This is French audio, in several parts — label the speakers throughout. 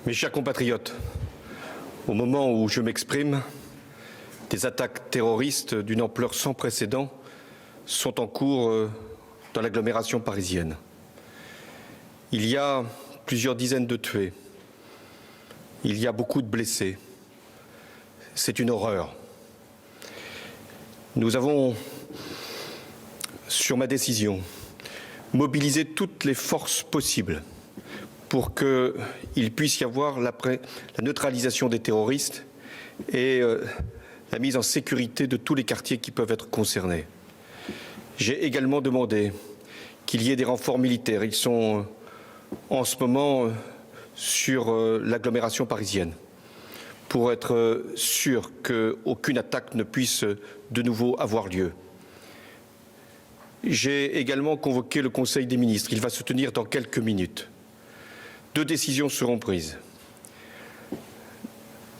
Speaker 1: Mes chers compatriotes, au moment où je m'exprime, des attaques terroristes d'une ampleur sans précédent sont en cours dans l'agglomération parisienne. Il y a plusieurs dizaines de tués. Il y a beaucoup de blessés. C'est une horreur. Nous avons, sur ma décision, mobilisé toutes les forces possibles pour qu'il puisse y avoir la neutralisation des terroristes et la mise en sécurité de tous les quartiers qui peuvent être concernés. J'ai également demandé qu'il y ait des renforts militaires. Ils sont en ce moment sur l'agglomération parisienne pour être sûr qu'aucune attaque ne puisse de nouveau avoir lieu. J'ai également convoqué le Conseil des ministres. Il va se tenir dans quelques minutes. 2 décisions seront prises.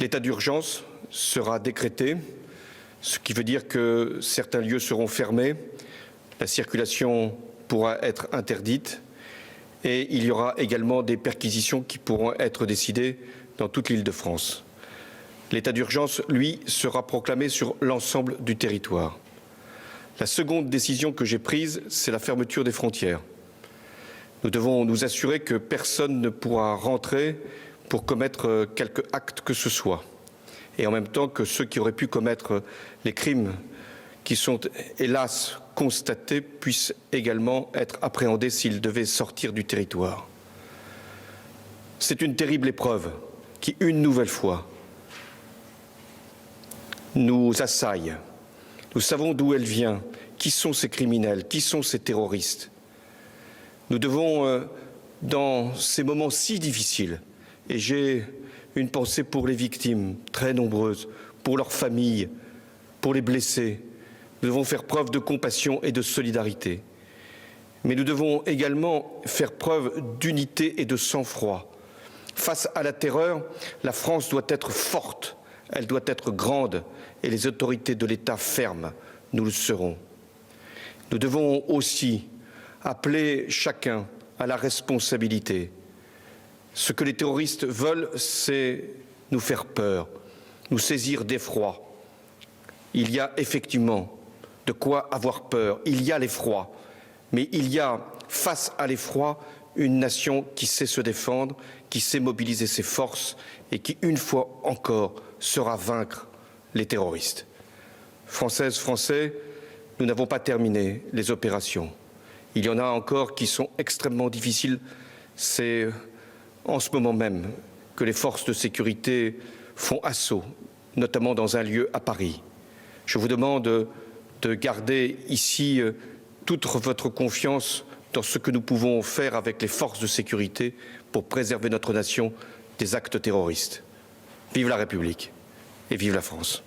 Speaker 1: L'état d'urgence sera décrété, ce qui veut dire que certains lieux seront fermés, la circulation pourra être interdite et il y aura également des perquisitions qui pourront être décidées dans toute l'Île-de-France. L'état d'urgence, lui, sera proclamé sur l'ensemble du territoire. La seconde décision que j'ai prise, c'est la fermeture des frontières. Nous devons nous assurer que personne ne pourra rentrer pour commettre quelque acte que ce soit. Et en même temps que ceux qui auraient pu commettre les crimes qui sont hélas constatés puissent également être appréhendés s'ils devaient sortir du territoire. C'est une terrible épreuve qui, une nouvelle fois, nous assaille. Nous savons d'où elle vient, qui sont ces criminels, qui sont ces terroristes. Nous devons, dans ces moments si difficiles, et j'ai une pensée pour les victimes, très nombreuses, pour leurs familles, pour les blessés, nous devons faire preuve de compassion et de solidarité. Mais nous devons également faire preuve d'unité et de sang-froid. Face à la terreur, la France doit être forte, elle doit être grande, et les autorités de l'État fermes, nous le serons. Nous devons aussi appeler chacun à la responsabilité. Ce que les terroristes veulent, c'est nous faire peur, nous saisir d'effroi. Il y a effectivement de quoi avoir peur, il y a l'effroi, mais il y a, face à l'effroi, une nation qui sait se défendre, qui sait mobiliser ses forces et qui, une fois encore, saura vaincre les terroristes. Françaises, Français, nous n'avons pas terminé les opérations. Il y en a encore qui sont extrêmement difficiles. C'est en ce moment même que les forces de sécurité font assaut, notamment dans un lieu à Paris. Je vous demande de garder ici toute votre confiance dans ce que nous pouvons faire avec les forces de sécurité pour préserver notre nation des actes terroristes. Vive la République et vive la France.